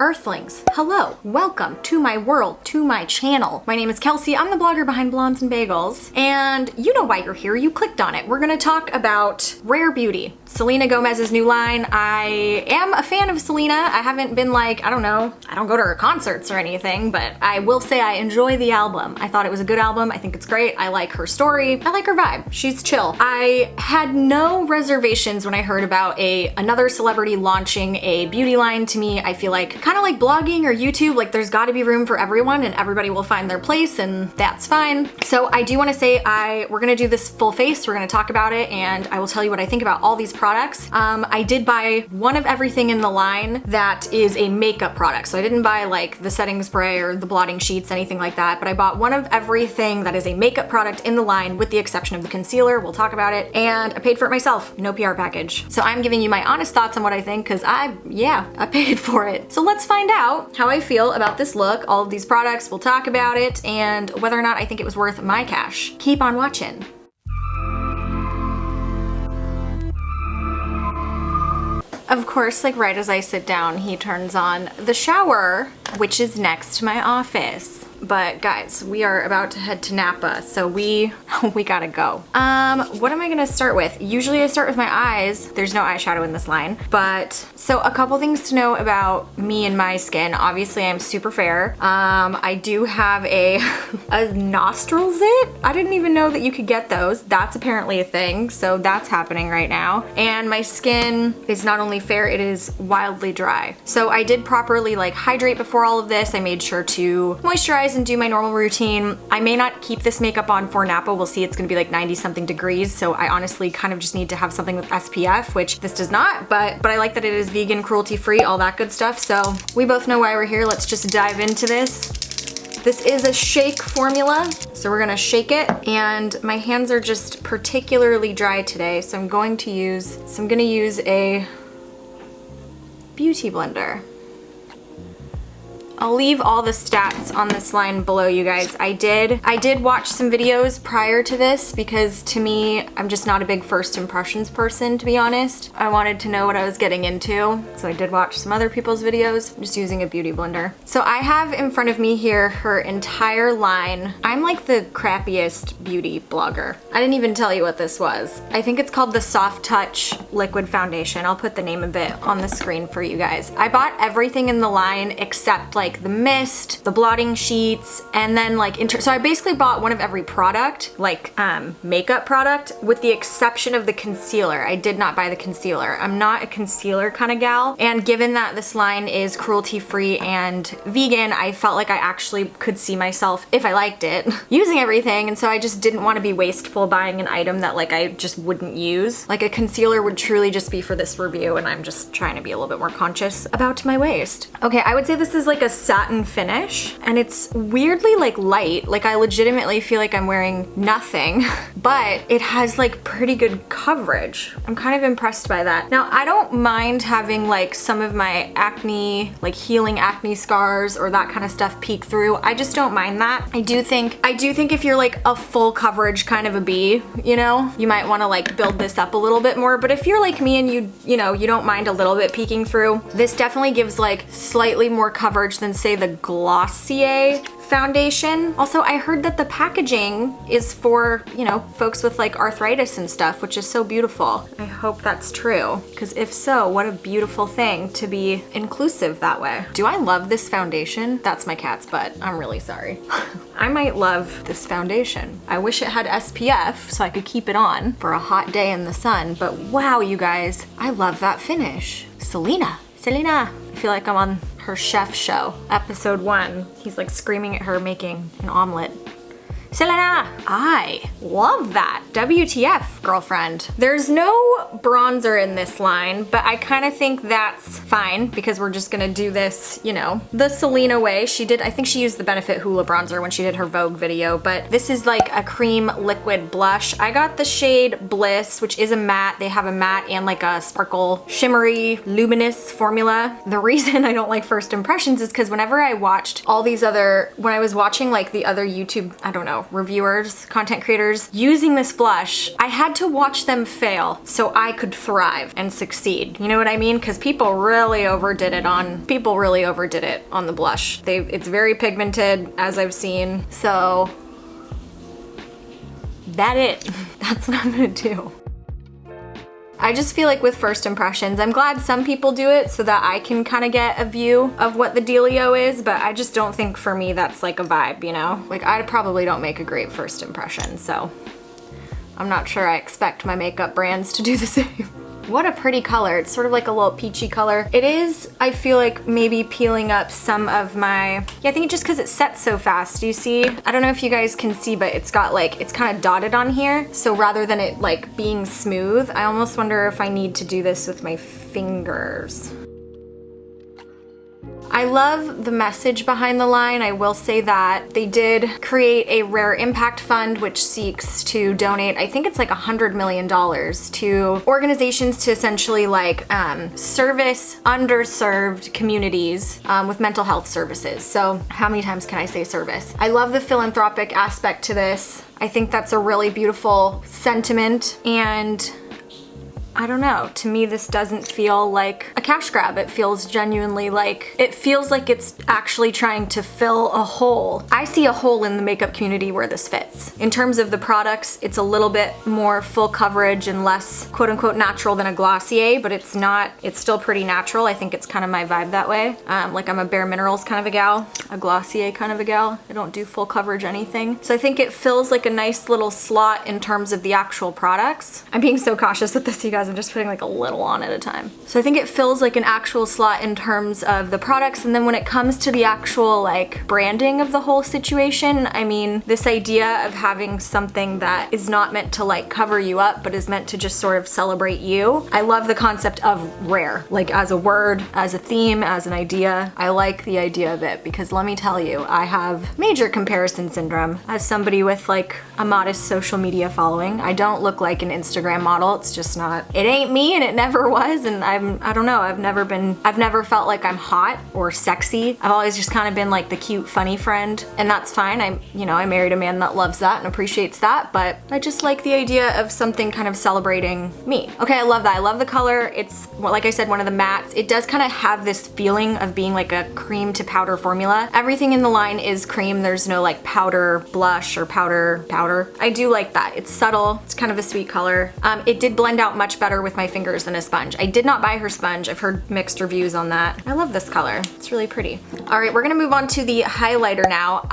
Earthlings, hello, welcome to my world, to my channel. My name is Kelsey, I'm the blogger behind BALMs and Bagels, and you know why you're here, you clicked on it. We're gonna talk about Rare Beauty, Selena Gomez's new line. I am a fan of Selena. I haven't been like, I don't go to her concerts or anything, but I will say I enjoy the album. I thought it was a good album, I think it's great, I like her story, I like her vibe, she's chill. I had no reservations when I heard about another celebrity launching a beauty line. To me, I feel like kind of like blogging or YouTube, like there's got to be room for everyone and everybody will find their place, and that's fine. So I do want to say we're gonna do this full face, we're gonna talk about it, and I will tell you what I think about all these products. I did buy one of everything in the line that is a makeup product, so I didn't buy like the setting spray or the blotting sheets, anything like that, but I bought one of everything that is a makeup product in the line with the exception of the concealer. We'll talk about it, and I paid for it myself, no PR package. So I'm giving you my honest thoughts on what I think because I paid for it. So let's find out how I feel about this look, all of these products, we'll talk about it, and whether or not I think it was worth my cash. Keep on watching. Of course, like right as I sit down, he turns on the shower, which is next to my office. But guys, we are about to head to Napa, so we gotta go. What am I gonna start with? Usually I start with my eyes. There's no eyeshadow in this line, but so a couple things to know about me and my skin. Obviously, I'm super fair. I do have a nostril zit. I didn't even know that you could get those. That's apparently a thing, so that's happening right now. And my skin is not only fair, it is wildly dry. So I did properly like hydrate before all of this. I made sure to moisturize and do my normal routine. I may not keep this makeup on for Napa. We'll see, it's gonna be like 90 something degrees. So I honestly kind of just need to have something with SPF, which this does not, but I like that it is vegan, cruelty free, all that good stuff. So we both know why we're here. Let's just dive into this. This is a shake formula, so we're gonna shake it, and my hands are just particularly dry today, so I'm gonna use a beauty blender. I'll leave all the stats on this line below, you guys. I did watch some videos prior to this because to me, I'm just not a big first impressions person, to be honest. I wanted to know what I was getting into, so I did watch some other people's videos. I'm just using a beauty blender. So I have in front of me here her entire line. I'm like the crappiest beauty blogger. I didn't even tell you what this was. I think it's called the Soft Touch Liquid Foundation. I'll put the name of it on the screen for you guys. I bought everything in the line except like the mist, the blotting sheets, and then like so I basically bought one of every product, like makeup product, with the exception of the concealer. I did not buy the concealer. I'm not a concealer kind of gal, and given that this line is cruelty free and vegan, I felt like I actually could see myself, if I liked it, using everything, and so I just didn't want to be wasteful buying an item that like I just wouldn't use. Like a concealer would truly just be for this review, and I'm just trying to be a little bit more conscious about my waist. Okay, I would say this is like a satin finish, and it's weirdly like light. Like I legitimately feel like I'm wearing nothing, but it has like pretty good coverage. I'm kind of impressed by that. Now, I don't mind having like some of my acne, like healing acne scars or that kind of stuff peek through. I just don't mind that. I do think if you're like a full coverage kind of a bee, you know, you might want to like build this up a little bit more. But if you're like me and you don't mind a little bit peeking through, this definitely gives like slightly more coverage than say the Glossier foundation. Also, I heard that the packaging is for, you know, folks with like arthritis and stuff, which is so beautiful. I hope that's true, because if so, what a beautiful thing to be inclusive that way. Do I love this foundation? That's my cat's butt. I'm really sorry. I might love this foundation. I wish it had SPF so I could keep it on for a hot day in the sun, but wow, you guys, I love that finish. Selena. I feel like I'm on her chef show. Episode 1, he's like screaming at her making an omelet. Selena! I love that. WTF, girlfriend. There's no bronzer in this line, but I kind of think that's fine because we're just gonna do this, you know, the Selena way. I think she used the Benefit Hoola bronzer when she did her Vogue video, but this is like a cream liquid blush. I got the shade Bliss, which is a matte. They have a matte and like a sparkle shimmery luminous formula. The reason I don't like first impressions is because whenever I watched all these when I was watching like the other YouTube, I don't know, know, reviewers, content creators using this blush, I had to watch them fail so I could thrive and succeed. You know what I mean? Because people really overdid it on the blush. It's very pigmented, as I've seen. So that's what I'm gonna do. I just feel like with first impressions, I'm glad some people do it so that I can kind of get a view of what the dealio is, but I just don't think for me that's like a vibe, you know? Like I probably don't make a great first impression, so I'm not sure I expect my makeup brands to do the same. What a pretty color. It's sort of like a little peachy color. It is, I feel like, maybe peeling up some of my, yeah, I think just because it sets so fast. Do you see? I don't know if you guys can see, but it's got like, it's kind of dotted on here. So rather than it like being smooth, I almost wonder if I need to do this with my fingers. I love the message behind the line. I will say that they did create a rare impact fund which seeks to donate, I think it's like $100 million to organizations to essentially like service underserved communities with mental health services. So how many times can I say service? I love the philanthropic aspect to this. I think that's a really beautiful sentiment, and I don't know, to me this doesn't feel like a cash grab. It feels genuinely like, it feels like it's actually trying to fill a hole. I see a hole in the makeup community where this fits. In terms of the products, it's a little bit more full coverage and less quote unquote natural than a Glossier, but it's not, it's still pretty natural. I think it's kind of my vibe that way. Like I'm a Bare Minerals kind of a gal, a Glossier kind of a gal. I don't do full coverage anything. So I think it fills like a nice little slot in terms of the actual products. I'm being so cautious with this, you guys. I'm just putting like a little on at a time. So I think it fills like an actual slot in terms of the products, and then when it comes to the actual like branding of the whole situation, I mean, this idea of having something that is not meant to like cover you up, but is meant to just sort of celebrate you. I love the concept of rare, like as a word, as a theme, as an idea. I like the idea of it because let me tell you, I have major comparison syndrome as somebody with like a modest social media following. I don't look like an Instagram model. It's just not, it ain't me, and it never was, and I don't know, I've never felt like I'm hot or sexy. I've always just kind of been like the cute, funny friend, and that's fine. I married a man that loves that and appreciates that, but I just like the idea of something kind of celebrating me. Okay, I love that. I love the color. It's, well, like I said, one of the mattes. It does kind of have this feeling of being like a cream to powder formula. Everything in the line is cream. There's no like powder blush or powder. I do like that. It's subtle. It's kind of a sweet color. It did blend out much better with my fingers than a sponge. I did not buy her sponge. I've heard mixed reviews on that. I love this color. It's really pretty. All right, we're gonna move on to the highlighter now.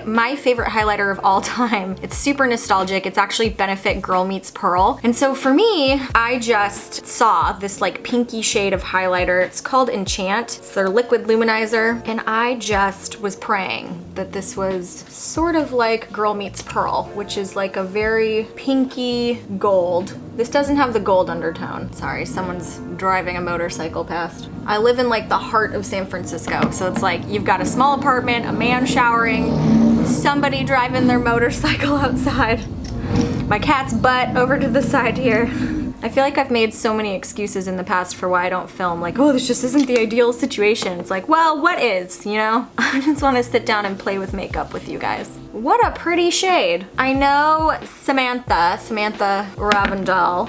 My favorite highlighter of all time. It's super nostalgic. It's actually Benefit Girl Meets Pearl. And so for me, I just saw this like pinky shade of highlighter. It's called Enchant. It's their liquid luminizer. And I just was praying that this was sort of like Girl Meets Pearl, which is like a very pinky gold. This doesn't have the gold undertone. Sorry, someone's driving a motorcycle past. I live in like the heart of San Francisco, so it's like you've got a small apartment, a man showering, somebody driving their motorcycle outside, my cat's butt over to the side here. I feel like I've made so many excuses in the past for why I don't film. Like, oh, this just isn't the ideal situation. It's like, well, what is, you know? I just want to sit down and play with makeup with you guys. What a pretty shade. I know Samantha Ravindell,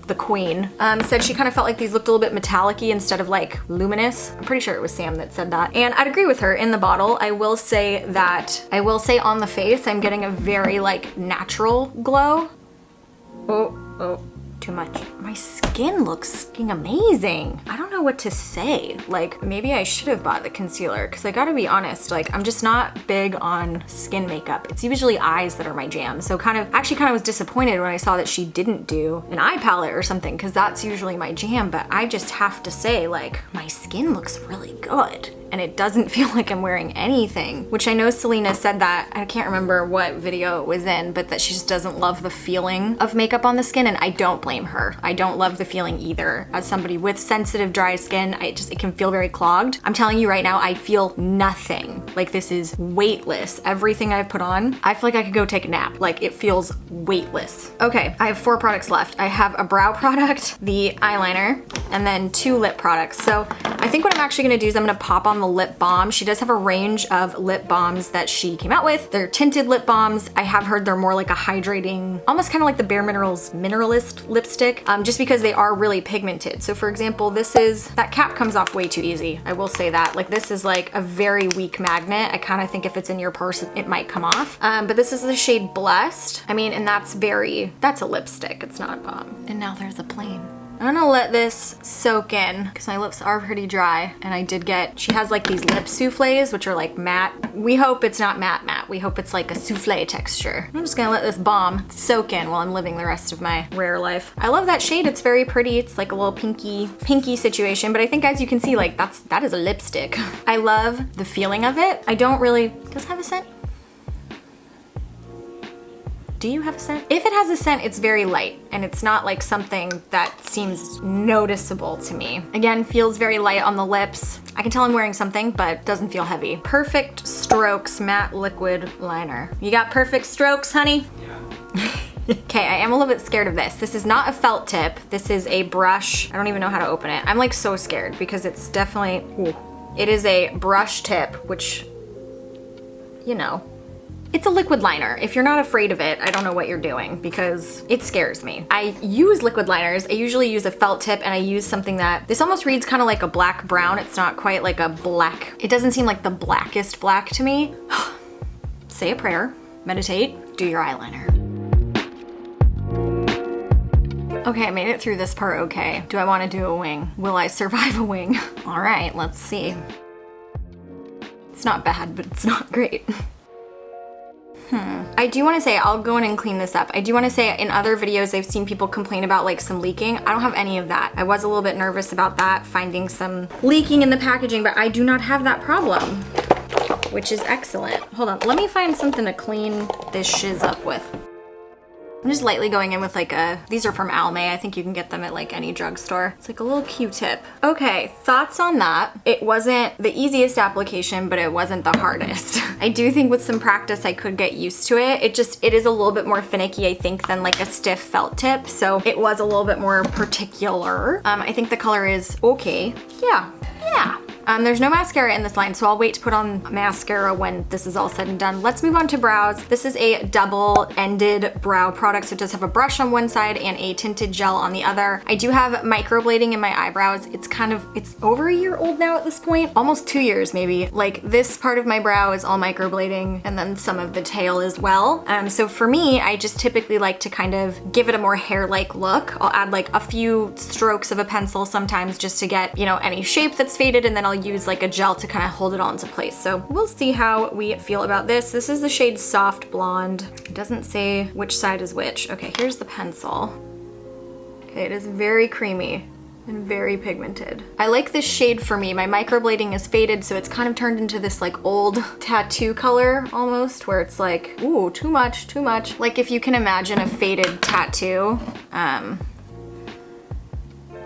the queen, said she kind of felt like these looked a little bit metallic-y instead of like luminous. I'm pretty sure it was Sam that said that. And I'd agree with her. In the bottle, I will say on the face, I'm getting a very like natural glow. Oh. Too much. My skin looks fucking amazing. I don't know what to say. Like, maybe I should have bought the concealer, because I gotta be honest, like, I'm just not big on skin makeup. It's usually eyes that are my jam. So actually kind of was disappointed when I saw that she didn't do an eye palette or something, because that's usually my jam. But I just have to say, like, my skin looks really good. And it doesn't feel like I'm wearing anything, which I know Selena said that, I can't remember what video it was in, but that she just doesn't love the feeling of makeup on the skin, and I don't blame her. I don't love the feeling either. As somebody with sensitive dry skin, it can feel very clogged. I'm telling you right now, I feel nothing. Like, this is weightless. Everything I've put on, I feel like I could go take a nap. Like, it feels weightless. Okay, I have 4 products left. I have a brow product, the eyeliner, and then 2 lip products. So I think what I'm actually gonna do is I'm gonna pop on the the lip balm. She does have a range of lip balms that she came out with. They're tinted lip balms. I have heard they're more like a hydrating, almost kind of like the Bare Minerals Mineralist lipstick, just because they are really pigmented. So for example, that cap comes off way too easy. I will say that. Like this is like a very weak magnet. I kind of think if it's in your purse, it might come off. But this is the shade Blessed. I mean, and that's a lipstick. It's not a balm. And now there's a plane. I'm gonna let this soak in because my lips are pretty dry, and she has like these lip souffles, which are like matte. We hope it's not matte. We hope it's like a souffle texture. I'm just gonna let this balm soak in while I'm living the rest of my rare life. I love that shade. It's very pretty. It's like a little pinky situation, but I think as you can see, like that is a lipstick. I love the feeling of it. Does it have a scent? Do you have a scent? If it has a scent, it's very light, and it's not like something that seems noticeable to me. Again, feels very light on the lips. I can tell I'm wearing something, but doesn't feel heavy. Perfect Strokes Matte Liquid Liner. You got perfect strokes, honey? Yeah. Okay, I am a little bit scared of this. This is not a felt tip. This is a brush. I don't even know how to open it. I'm like so scared because it's definitely, ooh. It is a brush tip, which, you know, it's a liquid liner. If you're not afraid of it, I don't know what you're doing because it scares me. I use liquid liners. I usually use a felt tip, and I use something this almost reads kind of like a black brown. It's not quite like a black. It doesn't seem like the blackest black to me. Say a prayer, meditate, do your eyeliner. Okay, I made it through this part okay. Do I want to do a wing? Will I survive a wing? All right, let's see. It's not bad, but it's not great. I do want to say, I'll go in and clean this up. I do want to say in other videos I've seen people complain about like some leaking. I don't have any of that. I was a little bit nervous about that, finding some leaking in the packaging, but I do not have that problem, which is excellent. Hold on, let me find something to clean this shiz up with. I'm just lightly going in with like these are from Almay. I think you can get them at like any drugstore. It's like a little Q-tip. Okay, thoughts on that. It wasn't the easiest application, but it wasn't the hardest. I do think with some practice I could get used to it. It is a little bit more finicky, I think, than like a stiff felt tip. So it was a little bit more particular. I think the color is okay. Yeah. There's no mascara in this line, so I'll wait to put on mascara when this is all said and done. Let's move on to brows. This is a double-ended brow product, so it does have a brush on one side and a tinted gel on the other. I do have microblading in my eyebrows. It's over a year old now at this point, almost 2 years maybe. Like this part of my brow is all microblading, and then some of the tail as well. So for me, I just typically like to kind of give it a more hair-like look. I'll add like a few strokes of a pencil sometimes just to get, you know, any shape that's faded, and then I'll use like a gel to kind of hold it all into place. So we'll see how we feel about this. This is the shade Soft Blonde. It doesn't say which side is which. Okay, here's the pencil. Okay, it is very creamy and very pigmented. I like this shade for me. My microblading is faded, so it's kind of turned into this like old tattoo color almost, where it's like, ooh, too much. Like if you can imagine a faded tattoo,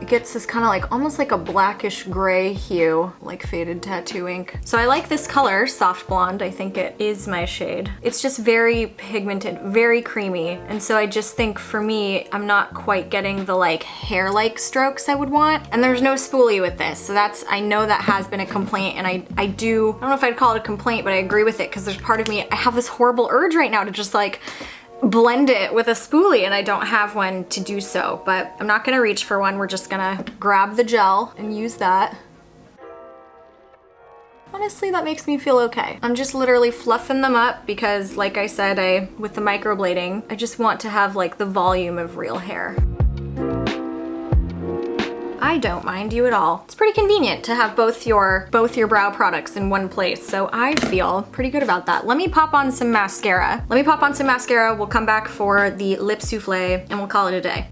it gets this kind of like almost like a blackish gray hue, like faded tattoo ink. So I like this color, Soft Blonde. I think it is my shade. It's just very pigmented, very creamy. And so I just think for me, I'm not quite getting the like hair-like strokes I would want. And there's no spoolie with this. So I know that has been a complaint, and I don't know if I'd call it a complaint, but I agree with it because there's part of me, I have this horrible urge right now to just like blend it with a spoolie, and I don't have one to do so, but I'm not gonna reach for one. We're just gonna grab the gel and use that. Honestly, that makes me feel okay. I'm just literally fluffing them up because, like I said, with the microblading, I just want to have like the volume of real hair. I don't mind you at all. It's pretty convenient to have both your brow products in one place, so I feel pretty good about that. Let me pop on some mascara. We'll come back for the lip souffle, and we'll call it a day.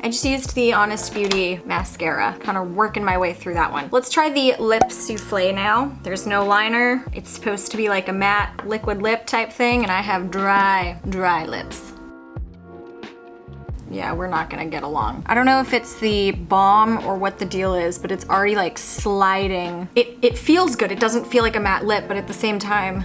I just used the Honest Beauty mascara, kind of working my way through that one. Let's try the lip souffle now. There's no liner. It's supposed to be like a matte liquid lip type thing, and I have dry lips. Yeah, we're not gonna get along. I don't know if it's the balm or what the deal is, but it's already like sliding. It feels good. It doesn't feel like a matte lip, but at the same time,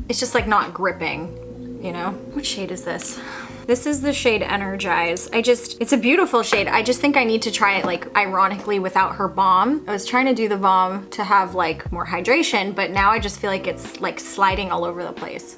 it's just like not gripping, you know? What shade is this? This is the shade Energize. It's a beautiful shade. I just think I need to try it like ironically without her balm. I was trying to do the balm to have like more hydration, but now I just feel like it's like sliding all over the place.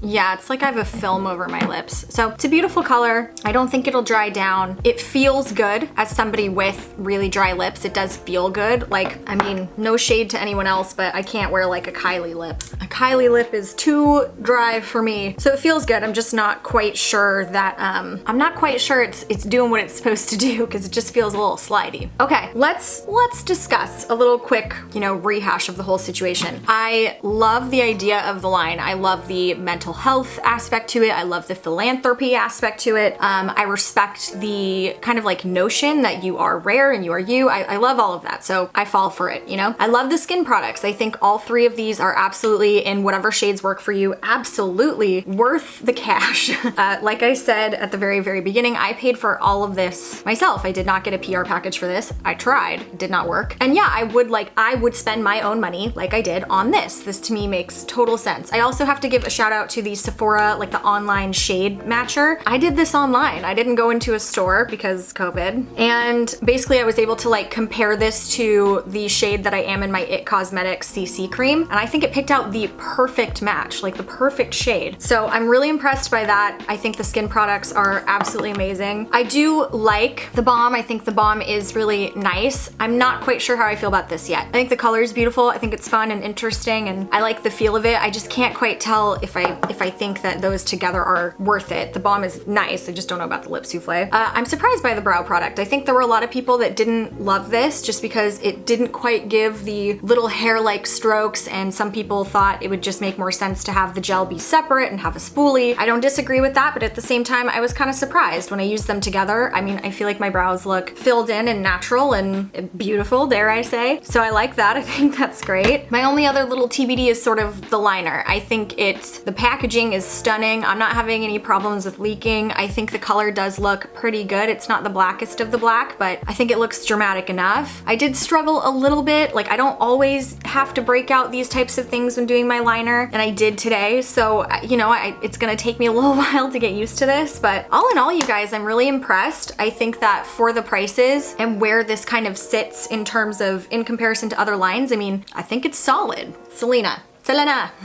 Yeah, it's like I have a film over my lips. So it's a beautiful color. I don't think it'll dry down. It feels good as somebody with really dry lips. It does feel good. Like, I mean, no shade to anyone else, but I can't wear like a Kylie lip. A Kylie lip is too dry for me. So it feels good. I'm just not quite sure that, I'm not quite sure it's doing what it's supposed to do because it just feels a little slidey. Okay, let's discuss a little quick, rehash of the whole situation. I love the idea of the line. I love the mental health aspect to it. I love the philanthropy aspect to it. I respect the kind of like notion that you are rare and you are you. I love all of that. So I fall for it, I love the skin products. I think all three of these are absolutely, in whatever shades work for you, absolutely worth the cash. Like I said at the very, very beginning, I paid for all of this myself. I did not get a PR package for this. I tried, it did not work. And yeah, I would spend my own money like I did on this. This to me makes total sense. I also have to give a shout out to the Sephora, like the online shade matcher. I did this online. I didn't go into a store because COVID. And basically I was able to like compare this to the shade that I am in my IT Cosmetics CC cream. And I think it picked out the perfect match, like the perfect shade. So I'm really impressed by that. I think the skin products are absolutely amazing. I do like the balm. I think the balm is really nice. I'm not quite sure how I feel about this yet. I think the color is beautiful. I think it's fun and interesting and I like the feel of it. I just can't quite tell if I think that those together are worth it. The balm is nice. I just don't know about the lip souffle. I'm surprised by the brow product. I think there were a lot of people that didn't love this just because it didn't quite give the little hair-like strokes, and some people thought it would just make more sense to have the gel be separate and have a spoolie. I don't disagree with that, but at the same time, I was kind of surprised when I used them together. I mean, I feel like my brows look filled in and natural and beautiful, dare I say. So I like that. I think that's great. My only other little TBD is sort of the liner. I think the packaging is stunning. I'm not having any problems with leaking. I think the color does look pretty good. It's not the blackest of the black, but I think it looks dramatic enough. I did struggle a little bit. Like, I don't always have to break out these types of things when doing my liner, and I did today. So, it's gonna take me a little while to get used to this, but all in all, you guys, I'm really impressed. I think that for the prices and where this kind of sits in terms of, in comparison to other lines, I mean, I think it's solid. Selena,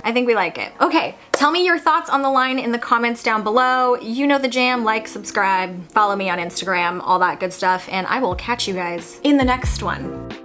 I think we like it. Okay, tell me your thoughts on the line in the comments down below. You know the jam, like, subscribe, follow me on Instagram, all that good stuff, and I will catch you guys in the next one.